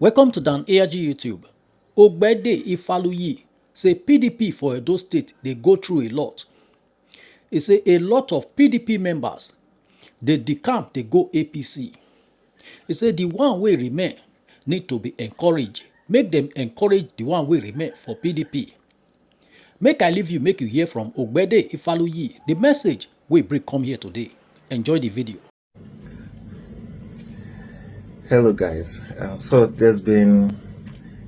Welcome to Dan ARG YouTube. Ogbede Ifaluyi say PDP for Edo State they go through a lot. He say a lot of PDP members they decamp they go APC. He say the one wey remain need to be encouraged. Make them encourage the one wey remain for PDP. Make I leave you make you hear from Ogbede Ifaluyi the message we bring come here today. Enjoy the video. Hello guys, so there's been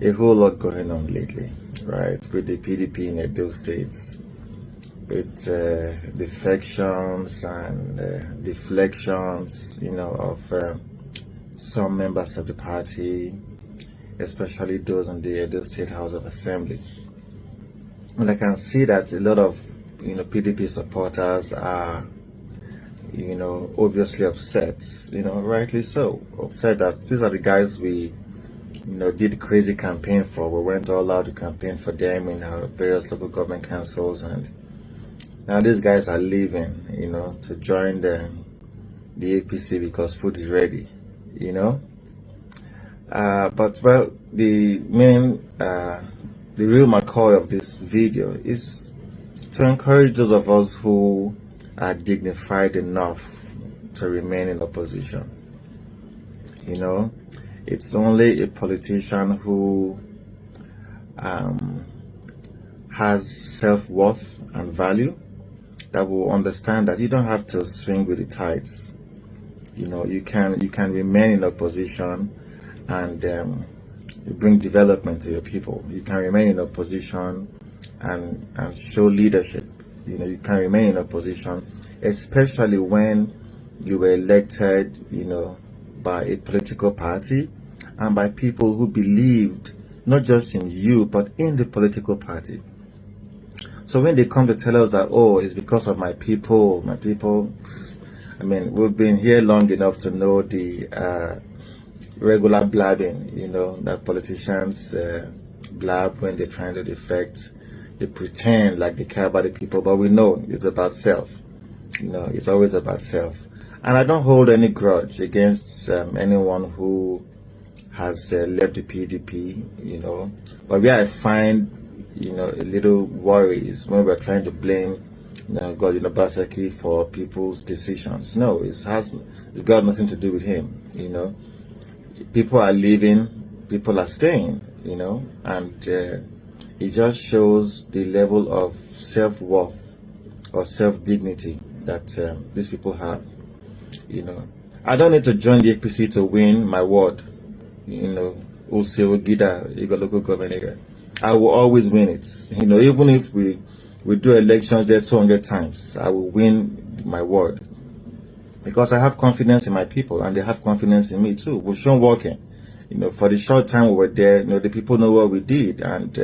a whole lot going on lately, right, with the PDP in Edo States, with defections and deflections, of some members of the party, especially those in the Edo State House of Assembly. And I can see that a lot of, PDP supporters are obviously upset, rightly so, upset that these are the guys we, did crazy campaign for. We weren't all allowed to campaign for them in our various local government councils, and now these guys are leaving, to join the APC because food is ready, but well, the real McCoy of this video is to encourage those of us who are dignified enough to remain in opposition. It's only a politician who has self-worth and value that will understand that you don't have to swing with the tides. You can remain in opposition and bring development to your people. You can remain in opposition and show leadership. You can remain in opposition, especially when you were elected, by a political party and by people who believed not just in you, but in the political party. So when they come to tell us that, oh, it's because of my people, I mean, we've been here long enough to know the regular blabbing, that politicians blab when they're trying to defect. They pretend like they care about the people, but we know it's about self. It's always about self. And I don't hold any grudge against anyone who has left the PDP, But where I find, a little worries when we're trying to blame, God, Basaki for people's decisions. No, it's got nothing to do with him, People are leaving, people are staying, and it just shows the level of self-worth or self-dignity that these people have. I don't need to join the APC to win my ward. Local government area. I will always win it. Even if we do elections there 200 times, I will win my ward. Because I have confidence in my people and they have confidence in me too. We're shown working. For the short time we were there, the people know what we did, and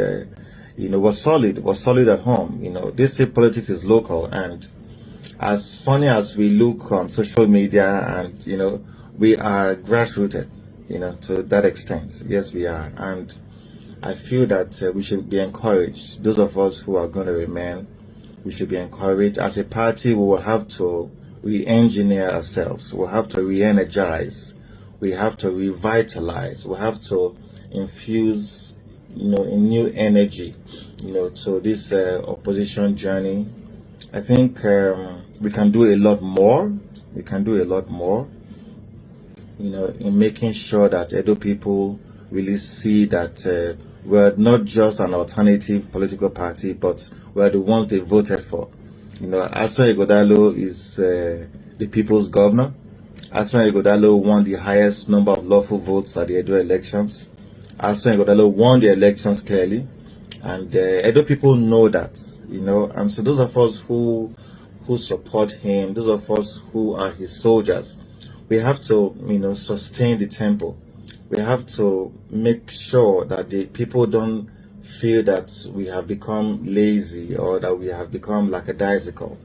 was solid at home. They say politics is local, and as funny as we look on social media, and we are grassrooted, to that extent. Yes, we are, and I feel that we should be encouraged. Those of us who are going to remain, we should be encouraged. As a party, we will have to re-engineer ourselves. We'll have to re-energize. We have to revitalize. We have to infuse, a new energy, to this opposition journey. I think we can do a lot more. We can do a lot more, in making sure that Edo people really see that we're not just an alternative political party, but we're the ones they voted for. Aswa Ighodalo is the people's governor. Aswa Ighodalo won the highest number of lawful votes at the Edo elections. Aswa Ighodalo won the elections clearly, and Edo people know that, and so those of us who support him, those of us who are his soldiers, we have to, sustain the tempo. We have to make sure that the people don't feel that we have become lazy or that we have become lackadaisical,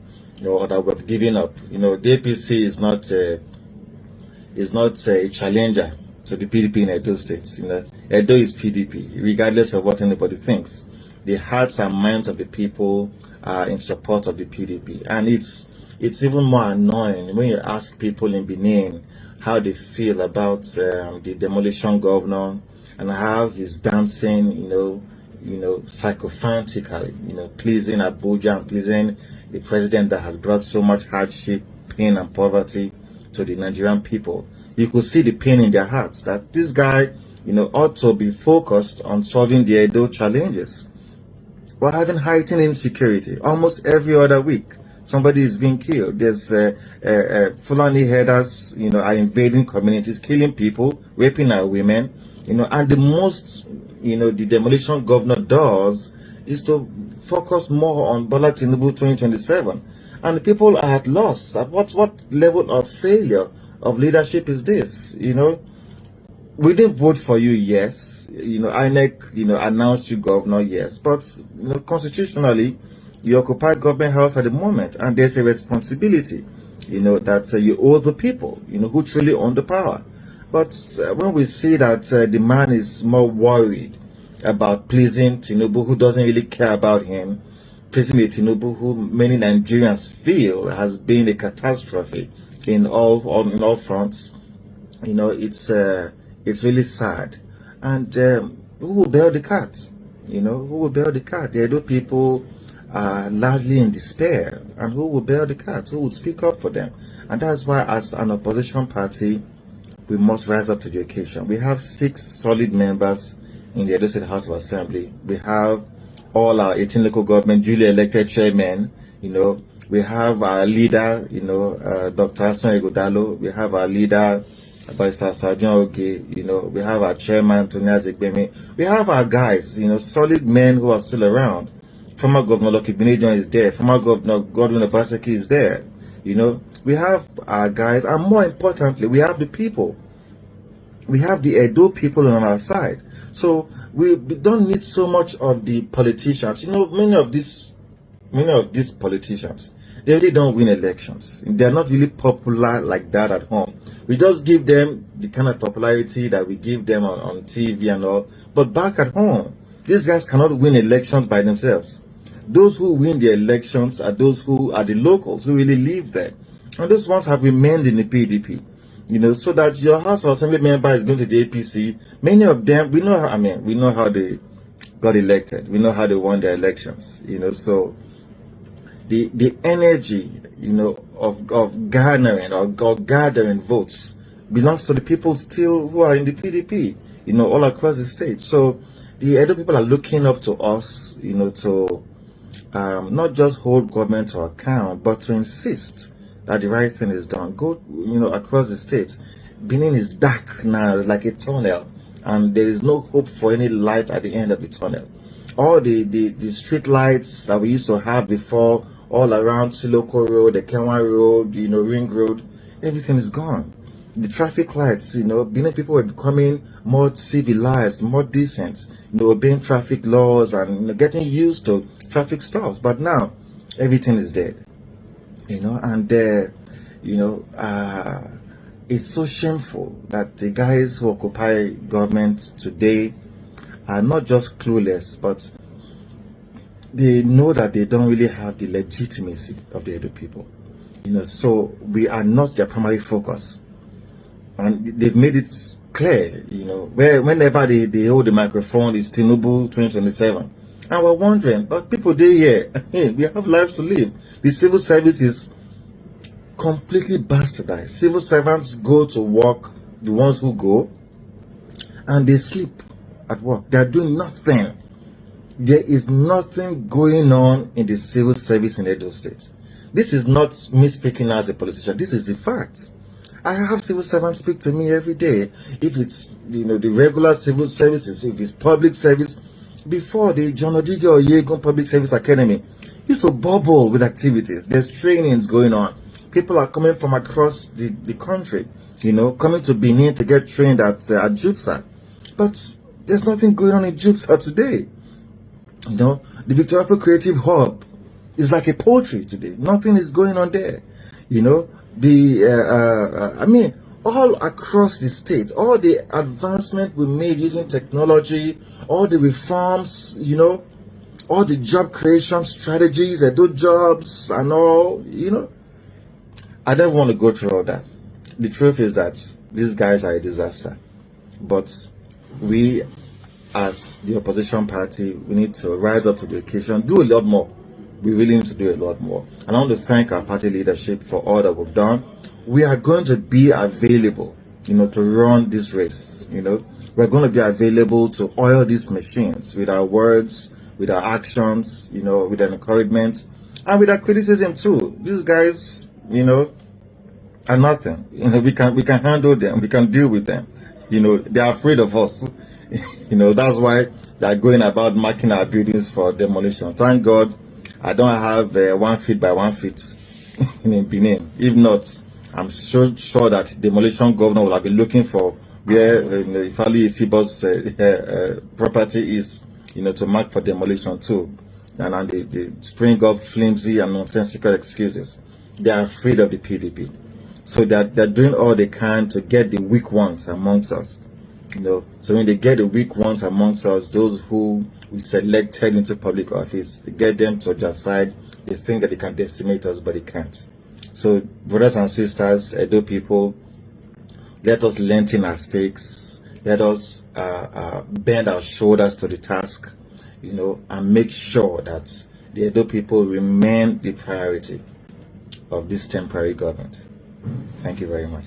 or that we've given up. The APC is not a challenger to the PDP in Edo State. Edo is PDP, regardless of what anybody thinks. The hearts and minds of the people are in support of the PDP, and it's even more annoying when you ask people in Benin how they feel about the demolition governor and how he's dancing, sycophantically, pleasing Abuja and pleasing the president that has brought so much hardship, pain, and poverty to the Nigerian people. You could see the pain in their hearts that this guy, ought to be focused on solving the Edo challenges. We're having heightened insecurity almost every other week. Somebody is being killed. There's Fulani herders, are invading communities, killing people, raping our women, and the most, the demolition governor does is to focus more on Bola Tinubu 2027. And the people are at loss. At what level of failure of leadership is this? We didn't vote for you, yes. INEC, announced you governor, yes. But, constitutionally, you occupy government house at the moment, and there's a responsibility, that you owe the people, who truly own the power. But when we see that the man is more worried about pleasing Tinubu, who doesn't really care about him, pleasing a Tinubu who many Nigerians feel has been a catastrophe in all fronts, it's really sad. And who will bail the cat? Who will bail the cat? The Edo people are largely in despair, and who will bail the cat? Who would speak up for them? And that's why, as an opposition party, we must rise up to the occasion. We have 6 solid members in the Edo State House of Assembly. We have all our 18 local government duly elected chairmen. We have our leader, Dr. Asman Egodalo. We have our leader, Barrister Sajan Oge. We have our chairman, Tony Azegbemi. We have our guys, solid men who are still around. Former Governor Lucky Binijon is there. Former Governor Godwin Obaseki is there. We have our guys, and more importantly, we have the people. We have the Edo people on our side. So we don't need so much of the politicians. Many of these politicians, they really don't win elections. They're not really popular like that at home. We just give them the kind of popularity that we give them on TV and all. But back at home, these guys cannot win elections by themselves. Those who win the elections are those who are the locals, who really live there. And those ones have remained in the PDP. So that your House of Assembly member is going to the APC. Many of them, we know how they got elected. We know how they won their elections. So the energy, of garnering or gathering votes belongs to the people still who are in the PDP, all across the state. So the Edo people are looking up to us, to not just hold government to account, but to insist that the right thing is done. Go, across the state. Benin is dark now, it's like a tunnel, and there is no hope for any light at the end of the tunnel. All the street lights that we used to have before, all around Siloko Road, the Kenwa Road, Ring Road, everything is gone. The traffic lights, Benin people were becoming more civilized, more decent, obeying traffic laws and getting used to traffic stops. But now, everything is dead. It's so shameful that the guys who occupy government today are not just clueless, but they know that they don't really have the legitimacy of the Edo people. So we are not their primary focus. And they've made it clear, whenever they hold the microphone, it's Tinubu 2027. And we're wondering, but people they here, we have lives to live. The civil service is completely bastardized. Civil servants go to work, the ones who go, and they sleep at work. They're doing nothing. There is nothing going on in the civil service in Edo State. This is not me speaking as a politician. This is the fact. I have civil servants speak to me every day. If it's the regular civil services, if it's public service, before the John Odige or Yegon Public Service Academy used to bubble with activities. There's trainings going on. People are coming from across the country, coming to Benin to get trained at Jupsa. But there's nothing going on in Jupsa today. The Victoria Creative Hub is like a poultry today. Nothing is going on there. All across the state, all the advancement we made using technology, all the reforms, all the job creation strategies, Edo jobs and all, I don't want to go through all that. The truth is that these guys are a disaster. But we as the opposition party, we need to rise up to the occasion, do a lot more. We really need to do a lot more. And I want to thank our party leadership for all that we've done. We are going to be available, to run this race. We're going to be available to oil these machines with our words, with our actions, with our encouragement, and with our criticism too. These guys, are nothing. We can handle them. We can deal with them. They're afraid of us. That's why they're going about marking our buildings for demolition. Thank God I don't have 1 feet by 1 feet in Benin. If not, I'm sure that demolition governor will have been looking for where Ifali Isibo's property is, to mark for demolition too. And they spring up flimsy and nonsensical excuses. They are afraid of the PDP. So they're doing all they can to get the weak ones amongst us. So when they get the weak ones amongst us, those who we selected into public office, they get them to their side. They think that they can decimate us, but they can't. So brothers and sisters, Edo people, let us lengthen our stakes. Let us bend our shoulders to the task, and make sure that the Edo people remain the priority of this temporary government. Thank you very much.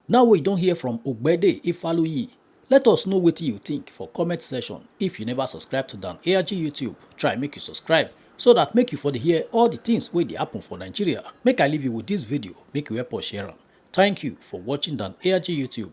Now we don't hear from Ogbede Ifaluyi. Let us know what you think for comment section. If you never subscribe to Dan ARG YouTube, try make you subscribe so that make you for the hear all the things wey dey happen for Nigeria. Make I leave you with this video, make you help us share am. Thank you for watching Dan ARG YouTube.